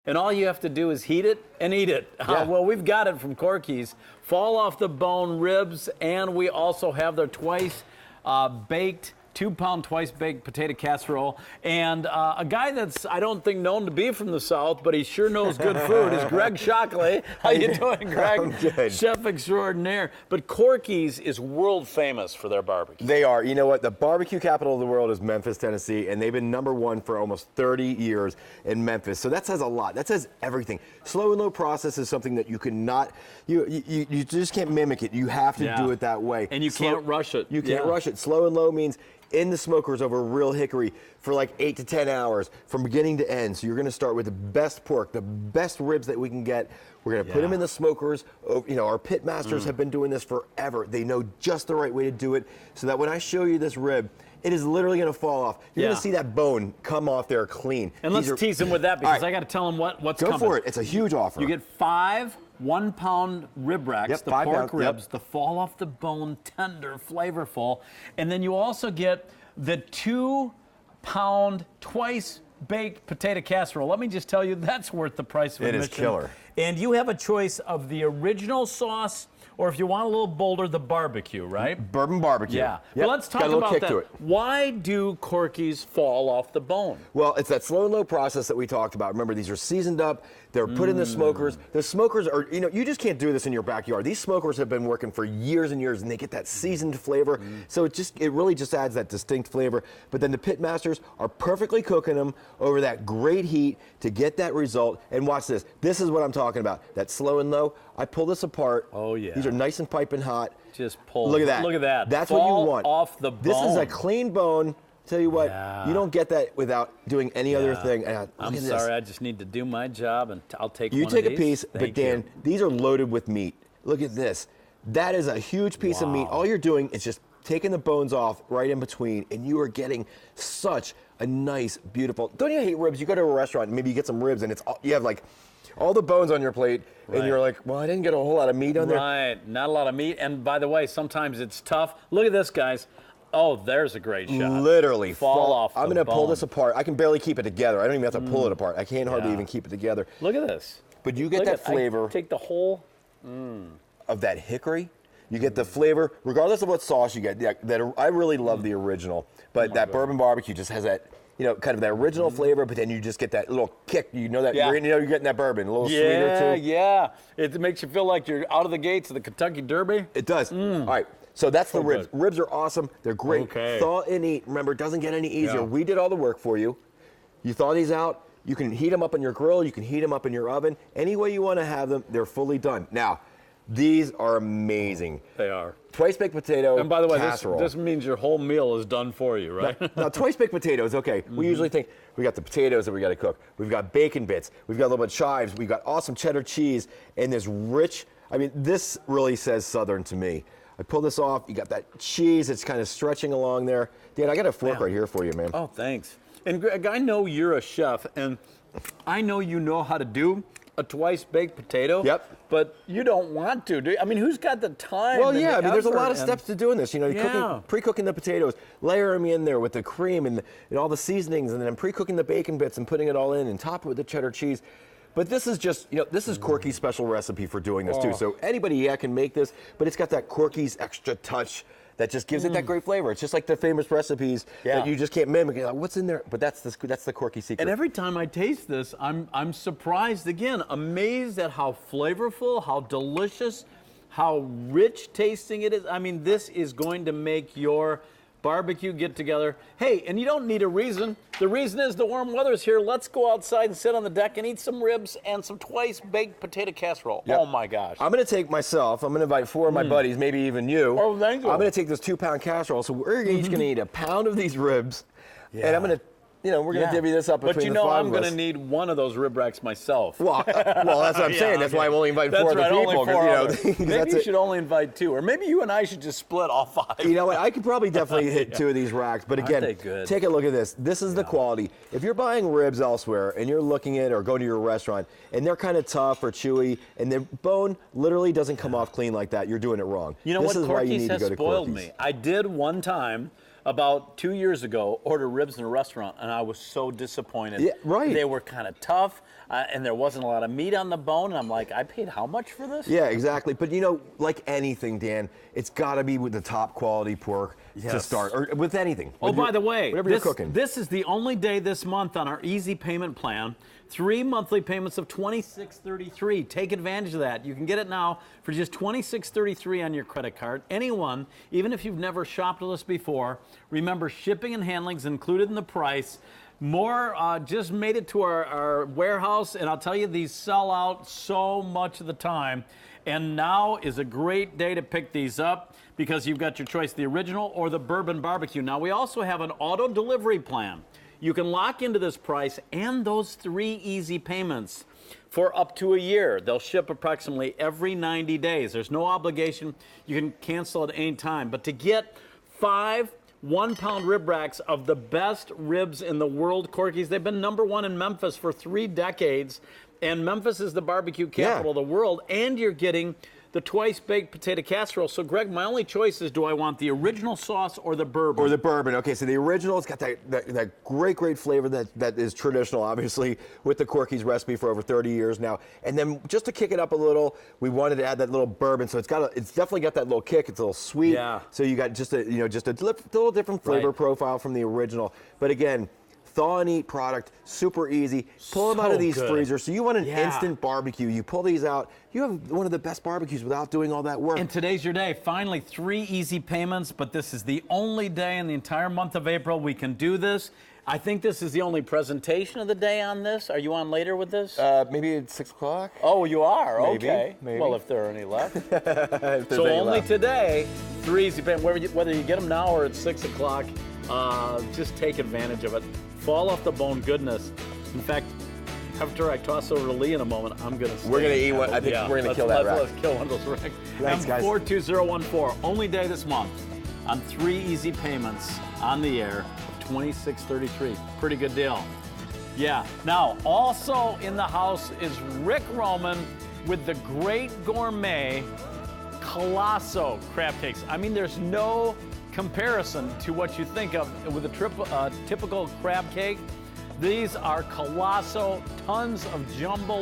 And all you have to do is heat it and eat it. Yeah. Well, we've got it from Corky's. Fall off the bone ribs, and we also have their twice baked, 2-pound twice baked potato casserole. And a guy that's, I don't think, known to be from the South, but he sure knows good food is Greg Shockley. How you doing, Greg? I'm good. Chef extraordinaire. But Corky's is world famous for their barbecue. They are. You know what? The barbecue capital of the world is Memphis, Tennessee, and they've been #1 for almost 30 years in Memphis. So that says a lot. That says everything. Slow and low process is something that you cannot, you just can't mimic it. You have to do it that way. And you can't rush it. You can't rush it. Slow and low means in the smokers over real hickory for like 8 to 10 hours from beginning to end. So you're going to start with the best pork, the best ribs that we can get. We're going to put them in the smokers. You know, our pit masters have been doing this forever. They know just the right way to do it so that when I show you this rib, it is literally going to fall off. You're going to see that bone come off there clean. And let's tease him with that because I got to tell him what's coming. Go for it. It's a huge offer. You get 5 1-pound rib racks, the pork ribs, the fall off the bone, tender, flavorful. And then you also get the 2-pound twice baked potato casserole. Let me just tell you, that's worth the price of admission. It is killer. And you have a choice of the original sauce, or if you want a little bolder, the barbecue, right? Bourbon barbecue. Yeah. Yep. Well, let's talk about that. Why do Corky's fall off the bone? Well, it's that slow and low process that we talked about. Remember, these are seasoned up. They're put in the smokers. The smokers are, you know, you just can't do this in your backyard. These smokers have been working for years and years, and they get that seasoned flavor. So it really just adds that distinct flavor. But then the pit masters are perfectly cooking them over that great heat to get that result. And watch this. This is what I'm talking about. That slow and low. I pull this apart. Oh, yeah. These are nice and piping hot. Just pull. Look at that. Look at that. That's fall what you want. Off the bone. This is a clean bone. Tell you what, you don't get that without doing any other thing. I'm sorry, I just need to do my job, and I'll take one of these. You take a piece, but Dan, these are loaded with meat. Look at this. That is a huge piece of meat. All you're doing is just taking the bones off right in between, and you are getting such a nice, beautiful. Don't you hate ribs? You go to a restaurant, and maybe you get some ribs, and you have like all the bones on your plate, and you're like, well, I didn't get a whole lot of meat on there. Right, not a lot of meat. And by the way, sometimes it's tough. Look at this, guys. Oh, there's a great shot. Literally fall off. I'm going to pull this apart. I can barely keep it together. I don't even have to pull it apart. I can't hardly even keep it together. Look at this. But you get that flavor. Take the whole of that hickory. You get the flavor, regardless of what sauce you get. I really love the original, but that bourbon barbecue just has that, you know, kind of that original flavor. But then you just get that little kick. You know that you're getting that bourbon, a little sweeter too. Yeah. It makes you feel like you're out of the gates of the Kentucky Derby. It does. All right. So that's the ribs. Ribs are awesome. They're great. Okay. Thaw and eat. Remember, it doesn't get any easier. We did all the work for you. You thaw these out. You can heat them up on your grill. You can heat them up in your oven. Any way you want to have them, they're fully done. Now, these are amazing. They are. Twice baked potato And by the way, casserole. this means your whole meal is done for you, right? Now, twice baked potatoes, okay. We usually think we got the potatoes that we got to cook. We've got bacon bits. We've got a little bit of chives. We've got awesome cheddar cheese and this rich, I mean, this really says Southern to me. I pull this off. You got that cheese. It's kind of stretching along there. Dan, I got a fork right here for you, man. Oh, thanks. And Greg, I know you're a chef, and I know you know how to do a twice baked potato. Yep. But you don't want to, do you? I mean, who's got the time? Well, yeah. I mean, there's a lot of steps to doing this. You know, you're pre-cooking the potatoes, layer them in there with the cream and all the seasonings, and then pre-cooking the bacon bits and putting it all in and top it with the cheddar cheese. But this is just, you know, this is Corky's special recipe for doing this too. So anybody can make this, but it's got that Corky's extra touch that just gives it that great flavor. It's just like the famous recipes that you just can't mimic. You're like, what's in there? But that's the Corky secret. And every time I taste this, I'm surprised again, amazed at how flavorful, how delicious, how rich tasting it is. I mean, this is going to make your barbecue get together. Hey, and you don't need a reason. The reason is the warm weather's here. Let's go outside and sit on the deck and eat some ribs and some twice baked potato casserole. Yep. Oh my gosh. I'm going to take myself, I'm going to invite 4 of my buddies, maybe even you. Oh, thank you. I'm going to take this 2-pound casserole. So we're each going to eat a pound of these ribs. And I'm going to, you know, we're going to divvy this up between the 5 of us. But you know, I'm going to need one of those rib racks myself. Well, that's what I'm saying. That's why I'm only inviting 4 other people. Only 4 others. Maybe you should only invite 2. Or maybe you and I should just split all 5. You know what? I could probably definitely hit 2 of these racks. But again, take a look at this. This is the quality. If you're buying ribs elsewhere and you're looking at or going to your restaurant and they're kind of tough or chewy and their bone literally doesn't come off clean like that, you're doing it wrong. You know what? Corky's has spoiled me. I did one time, about 2 years ago, order ribs in a restaurant, and I was so disappointed. Yeah, right. They were kind of tough. and there wasn't a lot of meat on the bone. And I'm like, I paid how much for this? Yeah, exactly. But you know, like anything, Dan, it's got to be with the top quality pork to start, or with anything. Oh, by the way, whatever you're cooking. This is the only day this month on our easy payment plan. 3 monthly payments of $26.33. Take advantage of that. You can get it now for just $26.33 on your credit card. Anyone, even if you've never shopped with us before, remember shipping and handling is included in the price. More just made it to our warehouse, and I'll tell you, these sell out so much of the time. And now is a great day to pick these up because you've got your choice, the original or the bourbon barbecue. Now, we also have an auto delivery plan. You can lock into this price and those 3 easy payments for up to a year. They'll ship approximately every 90 days. There's no obligation. You can cancel at any time. But to get 5 1-pound rib racks of the best ribs in the world, Corky's, they've been #1 in Memphis for 3 decades. And Memphis is the barbecue capital of the world. And you're getting the twice-baked potato casserole. So, Greg, my only choice is, do I want the original sauce or the bourbon? Or the bourbon. Okay, so the original's got that great flavor that is traditional, obviously, with the Corky's recipe for over 30 years now. And then just to kick it up a little, we wanted to add that little bourbon. So it's definitely got that little kick. It's a little sweet. Yeah. So you got just a little different flavor profile from the original. But again, thaw and eat product, super easy. Pull them out of these freezers. So you want an instant barbecue. You pull these out. You have one of the best barbecues without doing all that work. And today's your day. Finally, 3 easy payments, but this is the only day in the entire month of April we can do this. I think this is the only presentation of the day on this. Are you on later with this? Maybe at 6 o'clock. Oh, you are? Maybe, okay. maybe. Well, if there are any left. So only today, 3 easy payments. Whether you get them now or at 6 o'clock, just take advantage of it. Fall off the bone goodness. In fact, after I toss over to Leah in a moment, I'm going to We're going to eat one. I think we're going to kill that rack. Let's kill one of those racks. Thanks, guys. 42014. Only day this month on 3 easy payments on the air of $26.33. Pretty good deal. Yeah. Now, also in the house is Rick Roman with the great gourmet Colosso crab cakes. I mean, there's no comparison to what you think of with a typical crab cake. These are Colosso, tons of jumbo